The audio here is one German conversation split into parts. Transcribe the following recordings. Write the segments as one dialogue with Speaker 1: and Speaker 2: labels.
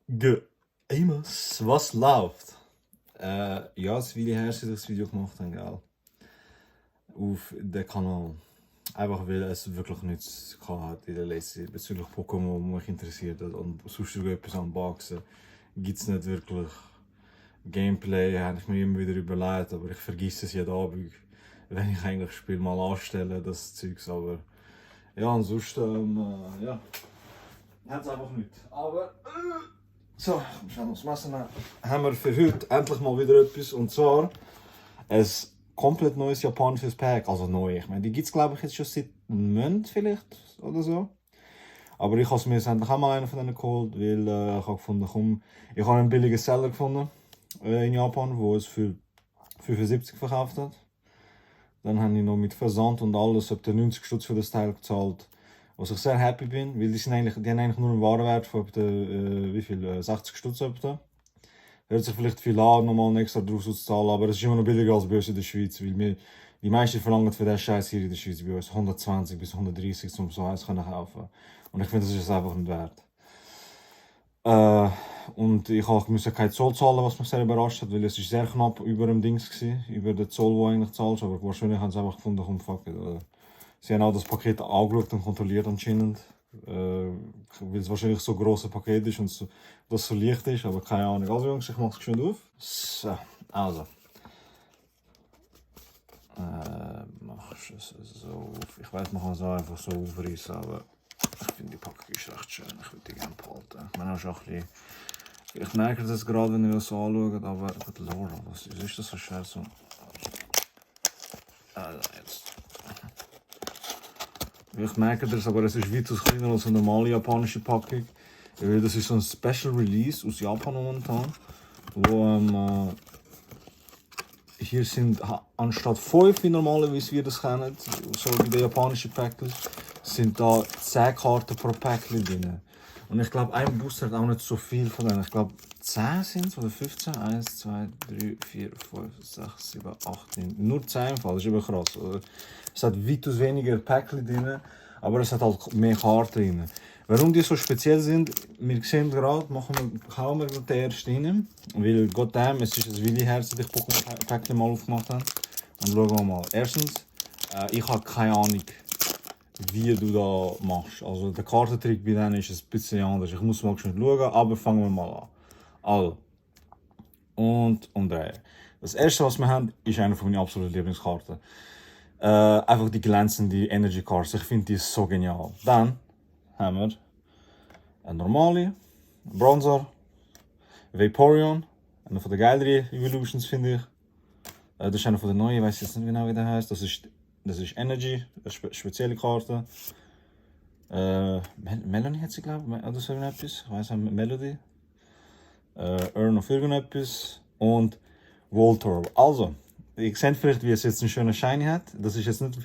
Speaker 1: Amos, was läuft? Ja, es ist Weile her, seit ich das Video gemacht habe, gell? Auf den Kanal. Einfach weil es wirklich nichts hat in der letzten Zeit bezüglich Pokémon, die mich interessiert hat. Und sonst etwas unboxen. Gibt es nicht wirklich Gameplay, habe ich mir immer wieder überlegt, aber ich vergesse es jeden Abend, wenn ich eigentlich das Spiel mal anstelle, das Zeugs. Aber ja, ansonsten, ja, hat es einfach nicht. Aber. So, schauen wir uns Messer nehmen. Haben wir für heute endlich mal wieder etwas. Und zwar ein komplett neues japanisches Pack. Also neu. Ich meine, die gibt es glaube ich jetzt schon seit einem Monat vielleicht oder so. Aber ich habe mir jetzt endlich auch mal einen von denen geholt, weil ich habe gefunden, komm, ich habe einen billigen Seller gefunden in Japan, wo es für 75 verkauft hat. Dann habe ich noch mit Versand und alles etwa 90 Stutz für das Teil gezahlt. Was ich sehr happy bin, weil die haben eigentlich nur einen Warenwert von etwa, wie viel, 60 Stutz etwa. Hört sich vielleicht viel an, nochmal extra drauf zu zahlen, aber es ist immer noch billiger als bei uns in der Schweiz, weil die meisten verlangen für den Scheiß hier in der Schweiz bei uns 120 bis 130, um so eins zu kaufen. Und ich finde, das ist einfach nicht wert. Und ich musste keinen Zoll zahlen, was mich sehr überrascht hat, weil es ist sehr knapp über dem Dings war, über den Zoll, den eigentlich zahlst, aber wahrscheinlich haben sie einfach gefunden, komm, fuck it. Sie haben auch das Paket angeschaut und kontrolliert anscheinend, weil es wahrscheinlich so ein grosses Paket ist und so, das so leicht ist, aber keine Ahnung. Also Jungs, ich mach's geschwind auf. So, also. Machst es so auf. Ich weiß, man kann es auch einfach so aufreißen, aber ich finde die Packung ist recht schön. Ich würde die gerne behalten. Ich meine auch schon ein bisschen. Ich merke das gerade, wenn ihr das so anschaut, aber gut, Lord, was ist das so schwer so? Also jetzt. Ich merke das, aber es ist weitaus kleiner als eine normale japanische Packung. Das ist so ein Special Release aus Japan momentan, wo hier sind anstatt 5 wie normalerweise wir das kennen, so wie der japanische Package, sind da 10 Karten pro Package drin. Und ich glaube, ein Booster hat auch nicht so viel von denen. Ich glaube, 10 sind es oder 15. 1, 2, 3, 4, 5, 6, 7, 8, 9. Nur 10 im Fall, das ist immer krass. Oder? Es hat weitaus weniger Package drin, aber es hat halt mehr Karten drin. Warum die so speziell sind, wir sehen gerade, kaum wir den ersten rein. Weil, goddamn, es ist ein Willi her, seit ich Pokémon-Pack mal aufgemacht habe. Und schauen wir mal. Erstens, ich habe keine Ahnung, wie du da machst. Also der Kartentrick bei denen ist ein bisschen anders. Ich muss mal schon schauen, aber fangen wir mal an. Also. Und umdrehen. Das erste, was wir haben, ist eine von meinen absoluten Lieblingskarten. Einfach die glänzende Energy Cards. Ich finde die so genial. Dann haben wir eine normale, Bronzer, Vaporeon, eine von den geileren Evolutions finde ich. Das ist eine von den neuen, ich weiß jetzt nicht genau wie der heißt. Das ist Energy, eine spezielle Karte. Melanie hat sie glaube ich, oder so etwas. Ich weiß nicht, Melody. Earn of irgendetwas. Und Voltorb. Also, ihr seht vielleicht, wie es jetzt einen schönen Shiny hat. Das ist jetzt nicht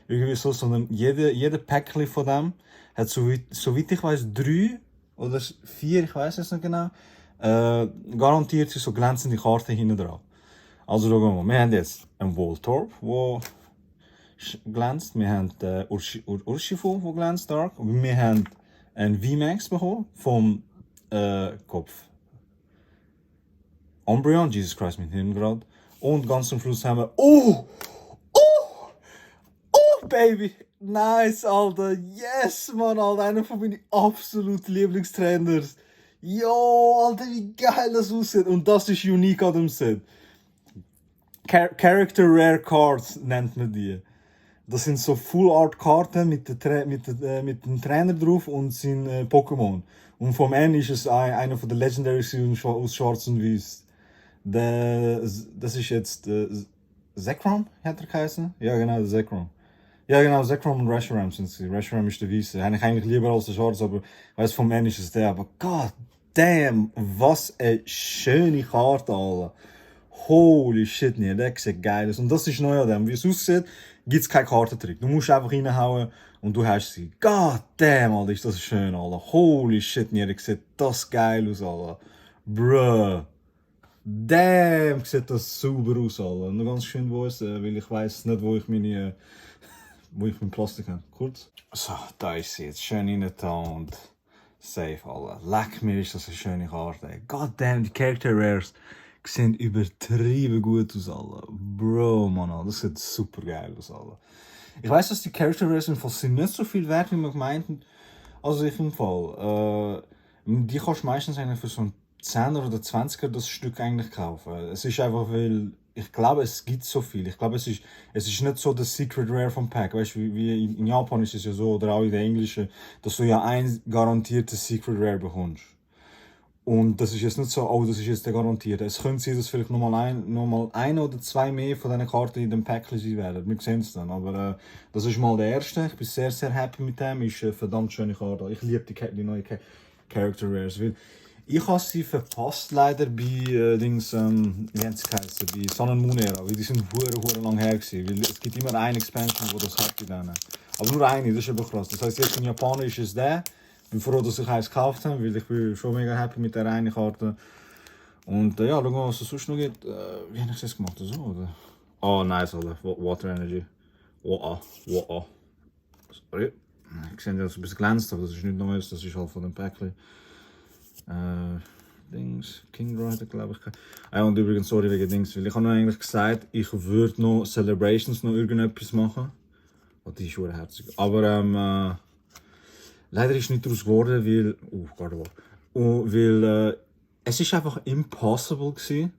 Speaker 1: irgendwie so, sondern jede Päckchen von dem hat, soweit ich weiß, 3 oder 4, ich weiß es nicht genau, garantiert so glänzende Karten hinten drauf. Also schauen wir mal, wir haben jetzt einen Voltorb, der glänzt, wir haben den Urshifu, der glänzt stark, und wir haben einen VMAX bekommen vom Kopf. Umbreon, Jesus Christ, mit ihm gerade. Und ganz zum Schluss haben wir. Oh, Baby! Nice, Alter! Yes, Mann, Alter! Einer von meinen absoluten Lieblingstrainers. Yo, Alter, wie geil das aussieht! Und das ist unique an dem Set. Character Rare Cards nennt man die. Das sind so Full Art Karten mit dem Trainer drauf und sind Pokémon. Und vom N ist es einer von den Legendaries aus Schwarz und Weiß. Das ist jetzt Zekrom, hat er geheißen? Ja, genau, der Zekrom. Ja, genau, Zekrom und Reshiram sind sie. Reshiram ist der Weiße. Habe ich eigentlich lieber als der Schwarze, aber ich weiß, vom N ist es der. Aber god damn, was eine schöne Karte, Alter. Holy shit, nee, der sieht geil aus. Und das ist neu an dem. Wie es aussieht, gibt es keinen Kartentrick. Du musst einfach reinhauen und du hast sie. God damn, Alter, ist das schön, Alter. Holy shit, nee, der sieht das geil aus, Alter. Bruh. Damn, sieht das sauber aus, Alter. Nur ganz schön wo es, weil ich weiß nicht, wo ich mein Plastik habe. Kurz. So, da ist sie jetzt schön reingetan und Safe, Alter. Leck mir, ist das eine schöne Karte. Goddamn, die Character Rares sehen übertrieben gut aus, Alter. Bro, Mann, Alter, das sieht super geil aus, Alter. Ich weiß, dass die Character Rares im Fall sind nicht so viel wert, wie man gemeint hat. Also ich im Fall. Die kannst du meistens eigentlich für so einen 10er oder 20er das Stück eigentlich kaufen. Es ist einfach, weil ich glaube, es gibt so viel. Ich glaube, es ist nicht so das Secret Rare vom Pack. Weißt du, wie in Japan ist es ja so, oder auch in der englischen, dass du ja ein garantiertes Secret Rare bekommst. Und das ist jetzt nicht so, oh, das ist jetzt der garantierte. Es könnte sein, dass vielleicht nochmal ein oder zwei mehr von diesen Karten in dem Pack sein werden. Wir sehen es dann. Aber das ist mal der erste. Ich bin sehr, sehr happy mit dem. Ist eine verdammt schöne Karte. Ich liebe die neuen Character Rares. Weil ich habe sie verpasst leider bei wie haben sie geheißen? Bei Sun and Moon Era. Weil die sind hure lang her gewesen. Weil es gibt immer eine Expansion, wo das hat bei denen. Aber nur eine, das ist eben krass. Das heisst, jetzt in Japan ist es der. Ich bin froh, dass ich eins gekauft habe, weil ich bin schon mega happy mit der einen Karte. Und ja, schauen wir mal, was es sonst noch gibt. Wie habe ich das gemacht? So, oder? Oh, nice, Alter. Water Energy. Wow. Sorry. Ich sehe, dass es ein bisschen glänzt, aber das ist nicht Neues, das ist halt von dem Päckchen. Dings, King Rider, glaube ich. Ah, und übrigens, sorry wegen Dings, weil ich habe noch eigentlich gesagt, ich würde noch Celebrations noch irgendetwas machen. Oh, die ist schon herzig. Aber leider ist es nicht daraus geworden, weil. Weil es ist einfach impossible gewesen,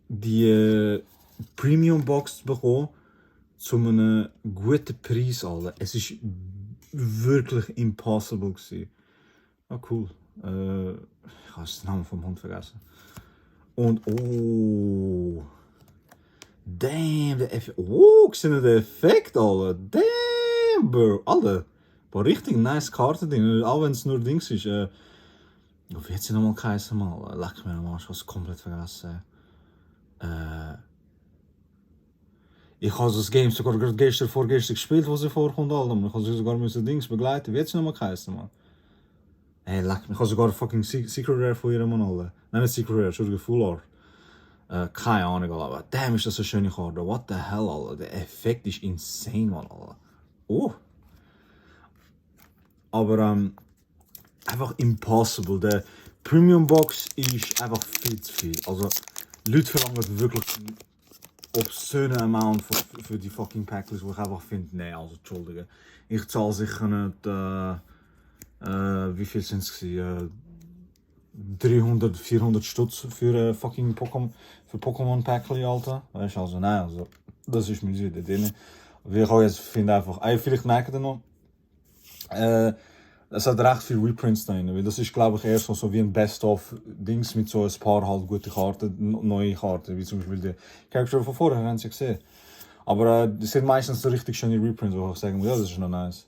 Speaker 1: die Premium Box zu bekommen zu einem guten Preis, Alter. Es ist wirklich impossible gewesen. Ah, cool. Ich habe den Namen vom Hund vergessen. Und damn, der Effekt. Siehst du den Effekt, Alter? Damn, bro. Alter. War richtig nice Karte drin, auch wenn es nur Dings ist. Wie hat sie nochmal geheißen? Leck mir am Arsch, ich habe es komplett vergessen. Ich habe das Game sogar vorgestern gespielt, wo sie vorkommt, Alter. Ich habe sie sogar mit Dings begleiten. Wie hat sie nochmal geheißen, Mann? Hey, leck mir, ich habe sogar fucking Secret Rare von ihr, Mann, Alter. Nein, nicht Secret Rare, Entschuldigung, Full Art. Keine Ahnung, Alter. Aber damn, ist das eine schöne Karte. What the hell, Alter. Der Effekt ist insane, Mann, Alter. Aber einfach impossible. Der Premium Box ist einfach viel zu viel. Also, Leute verlangen wirklich einen obszönen Amount für die fucking Packlist, wo ich einfach finde, nee, also entschuldige. Ich zahle sicher nicht, wie viel sind es gewesen? 300, 400 Stutz für fucking Pokémon Packli, Alter. Weißt du, also nein, also, das ist mir nicht wieder drin. Weil ich auch jetzt finde einfach, vielleicht merkt ihr noch, es hat recht viele Reprints drin, weil das ist glaube ich eher so wie ein Best-of-Dings mit so ein paar halt gute Karten, neue Karten, wie zum Beispiel die Charakter von vorher, haben sie gesehen. Aber das sind meistens so richtig schöne Reprints, wo ich sagen muss, ja, das ist noch nice.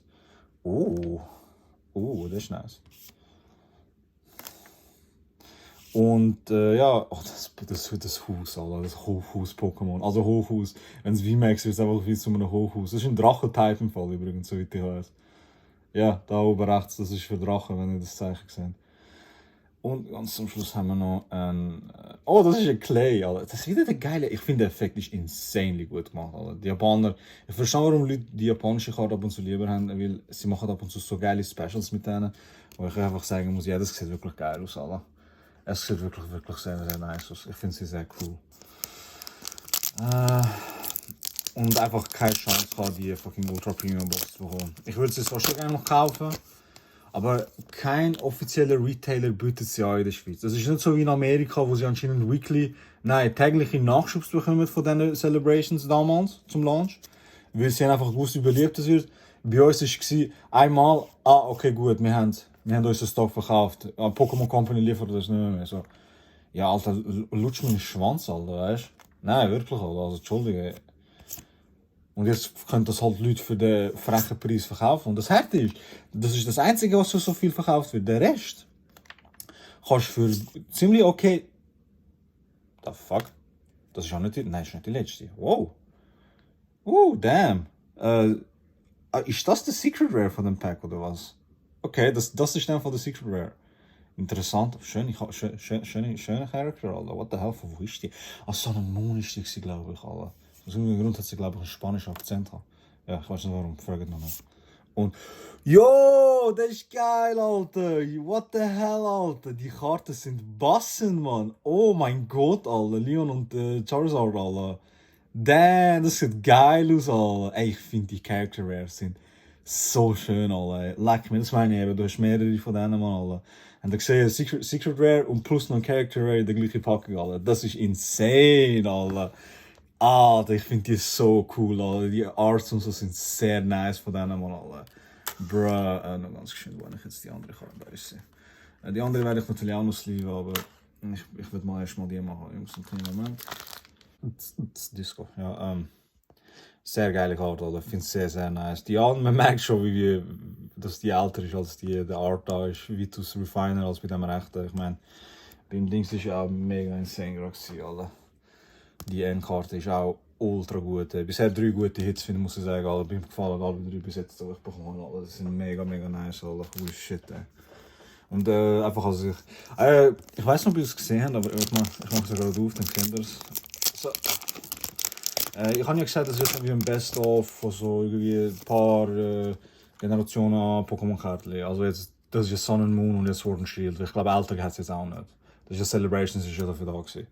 Speaker 1: Das ist nice. Und ja, das Haus, Alter, das Hochhaus-Pokémon, also Hochhaus. Wenn es VMAX ist, ist es einfach wie zu einem Hochhaus. Das ist ein Drachen-Type im Fall übrigens, soweit ich weiß. Ja, da oben rechts, das ist für Drachen, wenn ihr das Zeichen seht. Und ganz zum Schluss haben wir noch ein. Das ist ein Clay, Alter. Das ist wieder der geile. Ich finde, der Effekt ist insanely gut gemacht, Alter. Die Japaner. Ich verstehe, warum Leute die japanische Karte ab und zu lieber haben, weil sie machen ab und zu so geile Specials mit denen. Wo ich einfach sagen muss, ja, das sieht wirklich geil aus, Alter. Es sieht wirklich sehr, sehr nice aus. Ich finde sie sehr cool. Und einfach keine Chance gehabt, die fucking Ultra Premium Box zu bekommen. Ich würde sie zwar schon gerne noch kaufen, aber kein offizieller Retailer bietet sie an in der Schweiz. Das ist nicht so wie in Amerika, wo sie anscheinend tägliche Nachschubs bekommen von diesen Celebrations damals zum Launch. Weil sie einfach gewusst, wie beliebt es wird. Bei uns war es einmal, okay gut, wir haben unseren Stock verkauft. Pokémon Company liefert das nicht mehr. So. Ja, Alter, lutsch mir den Schwanz, Alter, weißt du? Nein, wirklich, Alter, also entschuldige. Und jetzt können das halt Leute für den frechen Preis verkaufen. Und das Harte ist, das ist das Einzige, was so viel verkauft wird. Der Rest kannst du für ziemlich okay. The fuck? Das ist auch nicht nein, das ist nicht die letzte. Wow. Damn. Ist das der Secret Rare von dem Pack oder was? Okay, das ist dann von der Secret Rare. Interessant, schöne Charakter, Alter. What the hell, von wo ist die? So ein Moon ist die, glaube ich, Alter. Aus irgendeinem Grund hat sie, glaube ich, einen spanischen Akzent. Ja, ich weiß nicht warum, fragt noch nicht. Und yo, das ist geil, Alter. What the hell, Alter. Die Karten sind Bassen, Mann. Oh mein Gott, Alter. Leon und Charizard, Alter. Damn, das sieht geil aus, Alter. Ey, ich finde die Character Rares sind so schön, Alter. Leck mir, das meine ich eben. Du hast mehrere von denen, Mann, Alter. Und ich sehe Secret Rare und plus noch Character Rare in der gleichen Packung, Alter. Das ist insane, Alter. Alter, ich finde die so cool, Alter. Die Arts und so sind sehr nice von denen, Mann, Alter. Bruh, noch ganz schön, wenn ich jetzt die andere Karte sehe. Die andere werde ich natürlich auch noch sleeven, aber ich würde mal erstmal die machen, Jungs. Einen kleinen Moment. Disco, ja, sehr geile Karte, Alter. Ich finde es sehr, sehr nice. Die anderen, man merkt schon, dass die älter ist als der Art da ist, Vitus Refiner als bei dem rechten. Ich meine, beim Dings ist ja auch mega insane gewesen, Alter. Die Endkarte ist auch ultra gut. Bisher 3 gute Hits, finde ich, muss ich sagen. Alter. Bin gefallen, alle 3 bis jetzt, die ich bekommen habe. Das sind mega, mega nice, Alter. Holy shit, ey. Und einfach als ich weiß nicht, ob ihr es gesehen habt, aber ich mach es gerade auf, dann kennt ihr es. So. Ich habe ja gesagt, das ist irgendwie ein Best-of von so irgendwie ein paar Generationen an Pokémon-Karten. Also jetzt, das ist ja Sun and Moon und jetzt Sword and Shield. Ich glaube, älter hat es jetzt auch nicht. Das ist ja Celebrations, ist ja dafür da gewesen.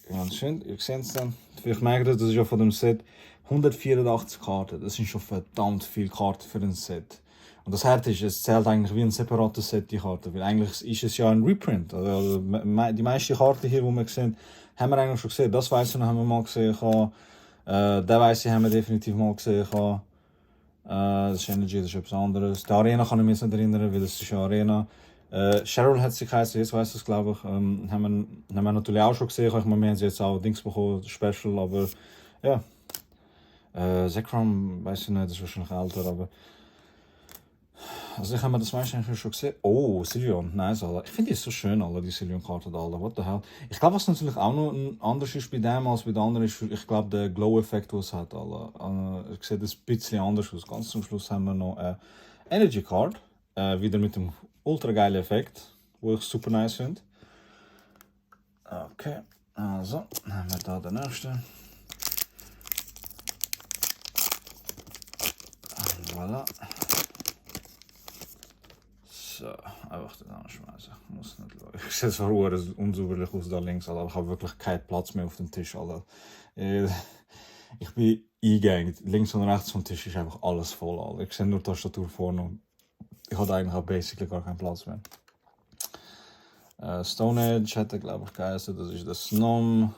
Speaker 1: Ganz schön, ihr seht es dann. Vielleicht merkt ihr, das ist ja von dem Set 184 Karten. Das sind schon verdammt viele Karten für ein Set. Und das Harte ist, es zählt eigentlich wie ein separates Set, die Karten. Weil eigentlich ist es ja ein Reprint. Also die meisten Karten hier, die wir sehen, haben wir eigentlich schon gesehen. Das weiss ich noch, haben wir mal gesehen. Den weiss ich, haben wir definitiv mal gesehen. Das ist Energy, das ist etwas anderes. Die Arena kann ich mich nicht erinnern, weil das ist ja Arena. Cheryl hat sie geheißen, jetzt weiss ich es, glaube ich. Haben wir natürlich auch schon gesehen. Ich meine, wir haben jetzt auch Dings bekommen, Special, aber ja. Zekrom, weiß ich nicht, das ist wahrscheinlich älter, aber. Also ich habe mir das meiste eigentlich schon gesehen. Oh, Sylveon, nice, Alter. Ich finde die so schön, Alter, die Sylveon-Karte da, Alter. What the hell. Ich glaube, was natürlich auch noch anders ist bei dem als bei den anderen, ist, ich glaube, der Glow-Effekt, den es hat, Alter. Ich sehe das ein bisschen anders aus. Ganz zum Schluss haben wir noch eine Energy Card. Wieder mit dem ultra geilen Effekt, wo ich super nice finde. Okay, also, dann haben wir da den nächsten. Voilà. So, einfach den anschmeißen. Ich muss nicht schauen. Ich sehe zwar unsauberlich aus da links, aber ich habe wirklich keinen Platz mehr auf dem Tisch, Alter. Ich bin eingegangen. Links und rechts vom Tisch ist einfach alles voll, Alter. Ich sehe nur die Tastatur vorne und ich hatte eigentlich auch basically gar keinen Platz mehr. Stone Age hätte, glaube ich, geheißen. Das ist der Snom.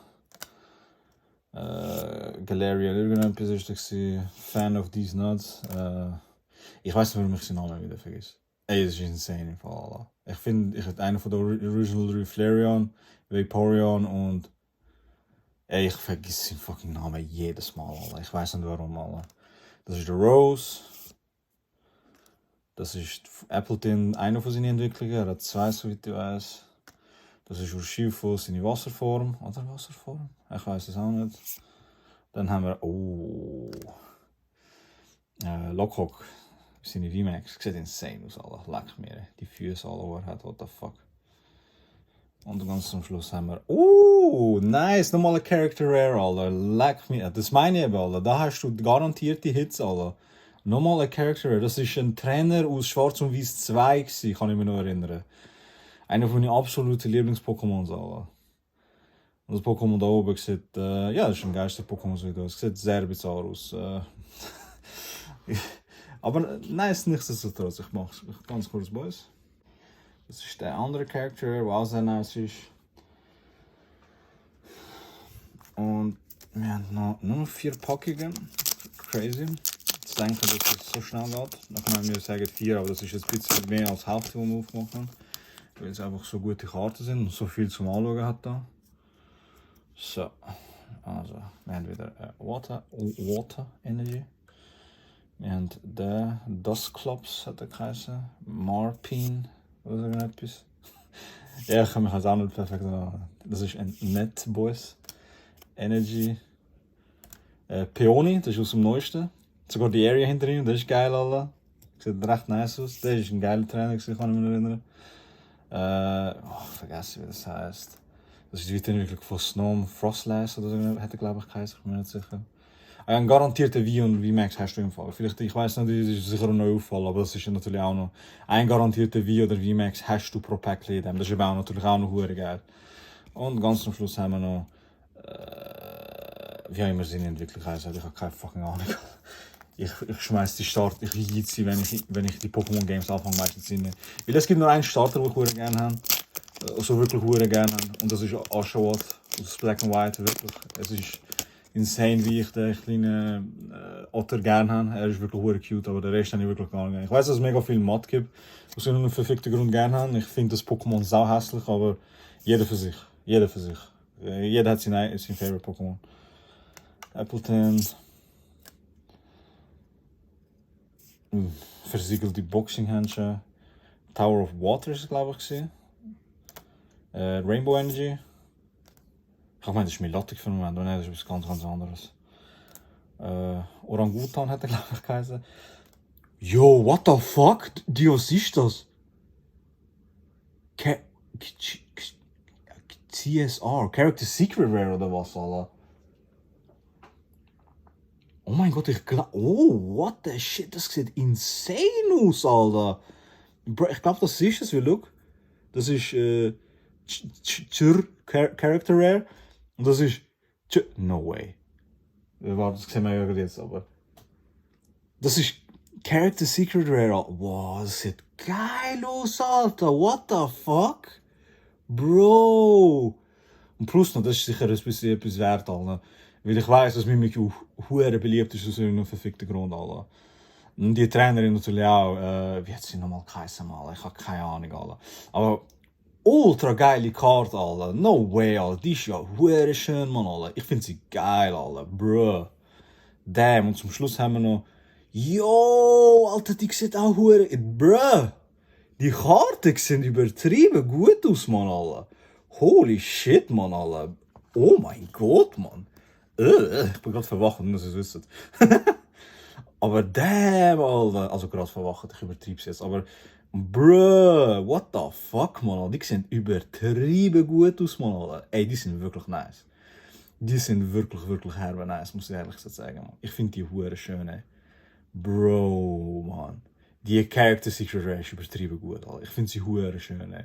Speaker 1: Galarian irgendetwas ist das. Fan of These Nuts. Ich weiß nicht, warum ich seinen Namen wieder vergesse. Ey, das ist insane im Fall, Alter. Ich finde, ich hätte einen von der Original 3 Flareon, Vaporeon und. Ey, ich vergesse seinen fucking Namen jedes Mal, Alter. Ich weiß nicht warum, Alter. Das ist der Rose. Das ist Appleton, einer von seinen Entwicklungen. Er hat 2, soweit ich weiß. Das ist Urshifu, seine Wasserform. Oder Wasserform? Ich weiß es auch nicht. Dann haben wir. Oh. Lockhawk. Seine VMAX. Sieht insane aus, Alter. Leck mir. Die Füße, alle, die er hat. What the fuck. Und ganz zum Schluss haben wir. Nice. Nochmal ein Character Rare, Alter. Leck mir. Das meine ich eben, Alter. Da hast du garantierte Hits, Alter. Nochmal ein Character Rare. Das ist ein Trainer aus Schwarz und Weiß 2 gewesen, kann ich mich noch erinnern. Einer von meinen absoluten Lieblings-Pokémons, Alter. Und das Pokémon da oben sieht, ja, das ist ein geiles Pokémon. Es sieht sehr bizarr aus. Aber nice, nichtsdestotrotz. Ich mache es ganz kurz, Boys. Das ist der andere Charakter, der auch sehr nice ist. Und wir haben noch nur 4 Packungen. Crazy. Ich denke, dass es so schnell geht. Dann können wir sagen 4, aber das ist jetzt ein bisschen mehr als Hälfte, die wir aufgemacht haben. Weil es einfach so gute Karten sind und so viel zum Anschauen hat da. So, also wir haben wieder Water Energy. Wir haben den Dusclops, hat er geheißen. Marpine oder so etwas. Ja, ich kann mich auch nicht perfekt erinnern. Das ist ein Netboys Energy. Peony, das ist aus dem Neuesten. Sogar die Area hinter ihm, das ist geil, Alter. Sieht recht nice aus. Das ist ein geiler Trainer, kann ich mich erinnern. Ich vergesse, wie das heißt. Das ist die Weiterentwicklung von Snom Frostlass oder so, hätte glaube ich geheißen, ich bin mir nicht sicher. Einen garantierten V und VMAX hast du im Fall. Vielleicht, ich weiß nicht, das ist sicher neu auffallen, aber das ist natürlich auch noch. Ein garantierten V oder VMAX hast du pro Pack in dem. Das ist eben auch natürlich auch noch hure geil. Und ganz zum Schluss haben wir noch, wie auch immer sie entwickelt heißt, ich habe keine fucking Ahnung. Ich schmeiß die Start, ich jiet sie, wenn ich die Pokémon Games anfange meistens rein. Weil es gibt nur einen Starter, den ich hure gerne habe. Also wirklich hure gerne habe. Und das ist Oshawott aus Black and White, wirklich. Es ist insane, wie ich den kleinen Otter gerne habe. Er ist wirklich hure cute, aber der Rest habe ich wirklich gar nicht gerne. Ich weiß, dass es mega viel Mod gibt, aus irgendeinem verfickten Grund gerne haben. Ich finde das Pokémon sau hässlich, aber jeder für sich. Jeder für sich. Jeder hat sein Favorite Pokémon. Appleton. Versiegelte Boxinghändchen. Tower of Water ist es, glaube ich. Rainbow Energy. Ich meine, das ist Milotic für den Moment, nein, das ist etwas ganz anderes. Orangutan hat er, glaube ich, geheißen. Yo, what the fuck? Was ist das? CSR, Character Secret Rare oder was, Alter? Oh mein Gott, ich glaube. Oh, what the shit, das sieht insane aus, Alter. Bro, ich glaube, das ist es, wie look. Das ist Character Rare. Und das ist. No way. Warte, das sehen wir ja gerade jetzt, aber. Das ist Character Secret Rare. Wow, das sieht geil aus, Alter. What the fuck? Bro. Und plus noch, das ist sicher etwas wert, Alter. Weil ich weiss, dass Mimikyu hure beliebt ist aus irgendeinem verfickten Grund, Alter. Und die Trainerin natürlich auch, wie hat sie nochmal geheißen, Alter? Ich habe keine Ahnung, Alter. Aber ultra geile Karte, Alter. No way, Alter. Die ist ja hure schön, Mann, Alter. Ich finde sie geil, Alter. Bruh. Damn. Und zum Schluss haben wir noch, yo, Alter, die sieht auch hure, bruh. Die Karten sehen übertrieben gut aus, Mann, Alter. Holy shit, Mann, Alter. Oh mein Gott, Mann. Ich bin gerade verwacht, nur dass ihr es wisst. Aber damn, Alter. Also gerade verwacht, ich übertreibe es jetzt. Aber, bruh, what the fuck, Mann. Die sehen übertrieben gut aus, Mann, Alter. Ey, die sind wirklich nice. Die sind wirklich herbe nice, muss ich ehrlich sagen, Mann. Ich finde die hure schön, ey. Bro, Mann. Die Character Secret Rare ist übertrieben gut, Alter. Ich finde sie hure schön, ey.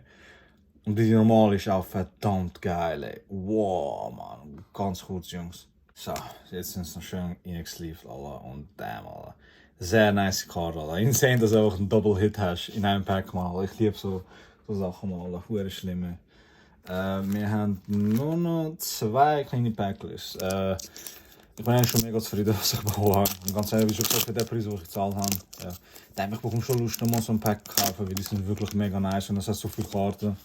Speaker 1: Und die normale ist auch verdammt geil, ey. Wow, Mann. Ganz kurz, Jungs. So, jetzt sind es noch schön Inex-Sleeve, Alter. Und damn, Alter. Sehr nice Card, Alter. Insane, dass du einfach einen Double-Hit hast in einem Pack, Mann, Alter. Ich liebe so Sachen, Mann, Alter. Hure schlimme. Wir haben nur noch 2 kleine Packlist. Ich bin eigentlich schon mega zufrieden, was ich bekommen habe. Und ganz ehrlich, wie schon gesagt, für den Preis, den ich gezahlt habe. Ich bekomme schon Lust, nochmal so ein Pack zu kaufen, weil die sind wirklich mega nice und das hat so viele Karten,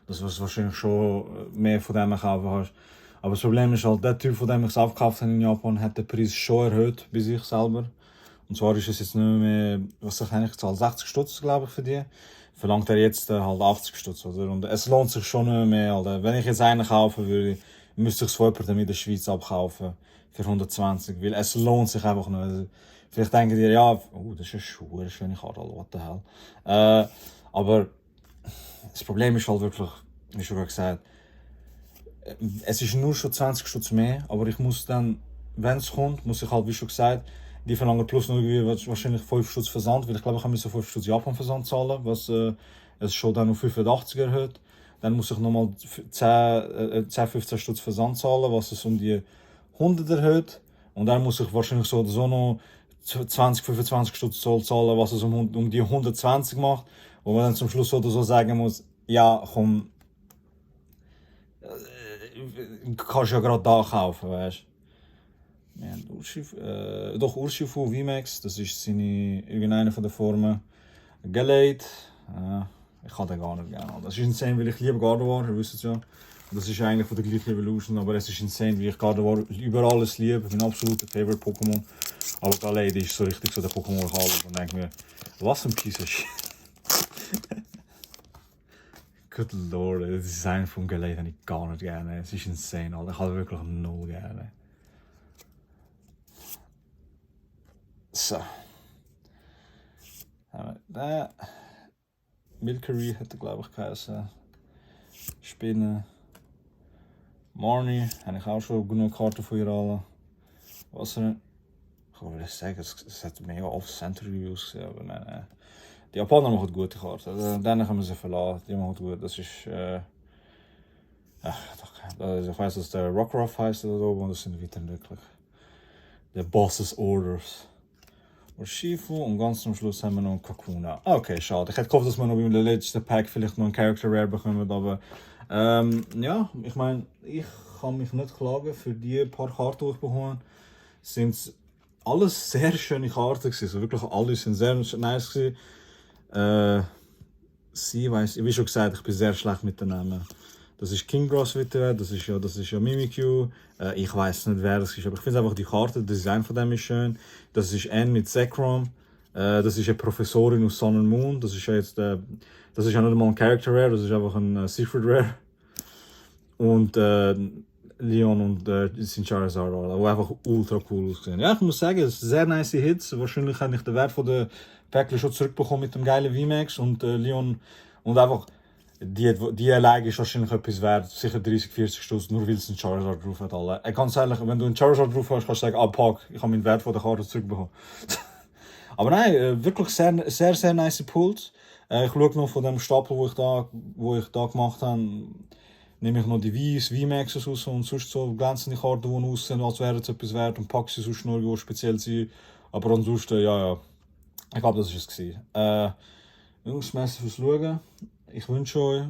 Speaker 1: dass du wahrscheinlich schon mehr von dem kaufen hast. Aber das Problem ist halt, der Typ, von dem ich es aufgekauft habe in Japan, hat den Preis schon erhöht bei sich selber. Und zwar ist es jetzt nicht mehr, was ich eigentlich zahle, 60 Stutz, glaube ich, für die. Verlangt er jetzt halt 80 Stutz, oder? Und es lohnt sich schon nicht mehr, Alter. Wenn ich jetzt einen kaufen würde, müsste ich es von jemandem in der Schweiz abkaufen. Für 120, weil es lohnt sich einfach nicht. Vielleicht denken die, ja, das ist eine schöne Karte, what the hell. Aber das Problem ist halt wirklich, wie schon gesagt, es ist nur schon 20 Stutz mehr, aber ich muss dann, wenn es kommt, muss ich halt, wie schon gesagt, die verlangen plus noch irgendwie wahrscheinlich 5 Stutz Versand, weil ich glaube, ich habe 5 Stutz Japan Versand zahlen, was es schon dann auf 85 erhöht. Dann muss ich nochmal 10-15 Stutz Versand zahlen, was es um die 100 erhöht. Und dann muss ich wahrscheinlich so oder so noch 20-25 Stutz zahlen, was es um die 120 macht. Wo man dann zum Schluss so oder so sagen muss, ja, komm, kannst ja gerade da kaufen, weißt du. Wir haben Urshifu VMAX, das ist irgendeine von der Formen. Gallade, ich kann den gar nicht gerne. Das ist insane, weil ich liebe Gardevoir, ihr wisst es ja. Das ist eigentlich von der gleichen Evolution, aber es ist insane, wie ich Gardevoir über alles liebe. Mein absoluter Favorite Pokémon. Aber Gallade ist so richtig so der Pokémon, wo ich habe und denke mir, was ein Piece of Shit. Good Lord, das Design von Gallade habe ich gar nicht gerne. Es ist insane, Alter. Ich habe wirklich null gerne. So. Der Milcery hat er, glaube ich, geheißen. Spinne. Marnie, habe ich auch schon genug Karten von ihr alle. Wasser. will sagen, es hat mega off-center ausgesehen, aber nein. Die Japaner machen gute Karten, also, dann können wir sie verlassen, die machen gut, das ist, ich weiß, dass der Rockruff heißt oder so, und das sind weiterentwickelt. Der Boss's Orders. Urshifu und ganz zum Schluss haben wir noch einen Kakuna. Okay, schade. Ich hätte gehofft, dass wir noch beim letzten Pack vielleicht noch einen Character Rare bekommen, aber ja, ich meine, ich kann mich nicht klagen für die paar Karten, die ich bekommen habe. Sind alles sehr schöne Karten gewesen. Also wirklich alle sind sehr nice gewesen. Wie schon gesagt, ich bin sehr schlecht mit den Namen. Das ist King Gross wieder, das ist ja Mimikyu. Ich weiß nicht, wer das ist, aber ich finde einfach die Karte, das Design von dem ist schön. Das ist Anne mit Zekrom. Das ist eine Professorin aus Sun and Moon. Das ist ja jetzt, das ist ja nicht einmal ein Character Rare, das ist einfach ein Secret Rare. Und Leon und sind Charizard, die einfach ultra cool aussehen. Ja, ich muss sagen, es sind sehr nice Hits. Wahrscheinlich habe ich den Wert von der Päckchen schon zurückbekommen mit dem geilen VMAX und Leon und einfach die alleine ist wahrscheinlich etwas wert, sicher 30-40 Stutz, nur weil es einen Charizard drauf hat. Alle. Ganz ehrlich, wenn du einen Charizard drauf hast, kannst du sagen, Pack, ich habe meinen Wert von der Karte zurückbekommen. Aber nein, wirklich sehr nice Pulls. Ich schaue noch von dem Stapel, wo ich da gemacht habe, nehme ich noch die VMAXs raus und sonst so glänzende Karten, die aussehen, als wären es etwas wert und packe sie sonst noch speziell sein. Aber ansonsten, ja. Ich glaube, das war es. Jungs, merci fürs Schauen. Ich wünsche euch.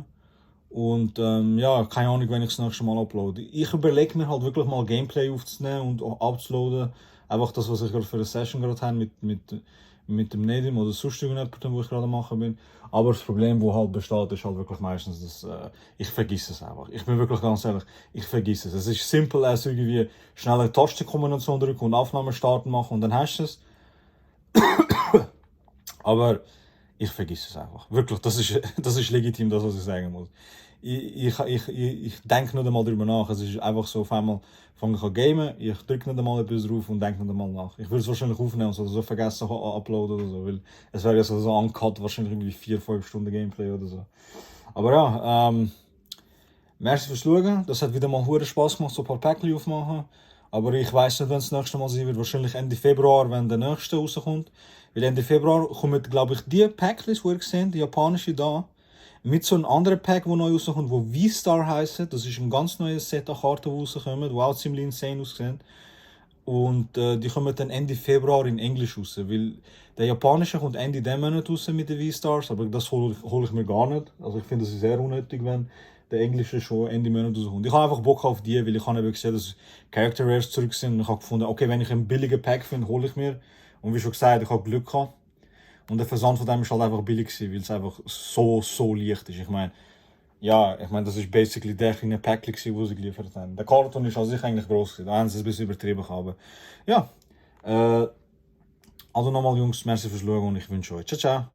Speaker 1: Und ja, keine Ahnung, wenn ich das nächste Mal uploade. Ich überlege mir halt wirklich mal Gameplay aufzunehmen und abzuladen. Einfach das, was ich gerade für eine Session gerade habe mit dem Nedim oder sonst irgendjemandem, wo ich gerade machen bin. Aber das Problem, das halt besteht, ist halt wirklich meistens, dass ich vergesse es einfach. Ich bin wirklich ganz ehrlich, ich vergesse es. Es ist simpel als irgendwie schnell eine Tastenkombination drücken und Aufnahme starten machen und dann hast du es. Aber ich vergesse es einfach. Wirklich, das ist legitim, das, was ich sagen muss. Ich denke nicht einmal darüber nach. Es ist einfach so, auf einmal fange ich an gamen, ich drücke nicht einmal etwas drauf und denke nicht einmal nach. Ich würde es wahrscheinlich aufnehmen und so vergessen uploaden oder so, weil es wäre ja so uncut, wahrscheinlich irgendwie 4-5 Stunden Gameplay oder so. Aber ja, merci fürs Schauen. Das hat wieder mal hure Spaß gemacht, so ein paar Päckchen aufmachen. Aber ich weiss nicht, wenn es das nächste Mal sein wird. Wahrscheinlich Ende Februar, wenn der nächste rauskommt. Weil Ende Februar kommen, glaube ich, die Päckchen, die ihr seht, die japanische da, mit so einem anderen Pack, das neu rauskommt, wo V-Star heisst. Das ist ein ganz neues Set an Karten, die rauskommen, die auch ziemlich insane aussehen. Und die kommen dann Ende Februar in Englisch raus. Weil der japanische kommt Ende diesen Monat raus mit den V-Stars, aber das hole ich mir gar nicht. Also ich finde, das ist sehr unnötig, wenn der englische schon Ende Monat rauskommt. Ich habe einfach Bock auf die, weil ich habe eben gesehen, dass Character Rares zurück sind. Und ich habe gefunden, okay, wenn ich einen billigen Pack finde, hole ich mir. Und wie schon gesagt, ich habe Glück gehabt. Und der Versand von dem ist halt einfach billig gewesen, weil es einfach so leicht ist. Ich meine, das ist basically der kleine Pack, den sie geliefert haben. Der Karton ist an sich eigentlich gross gewesen. Da haben sie es ein bisschen übertrieben gehabt. Ja, also nochmal Jungs, merci fürs Schauen und ich wünsche euch. Ciao.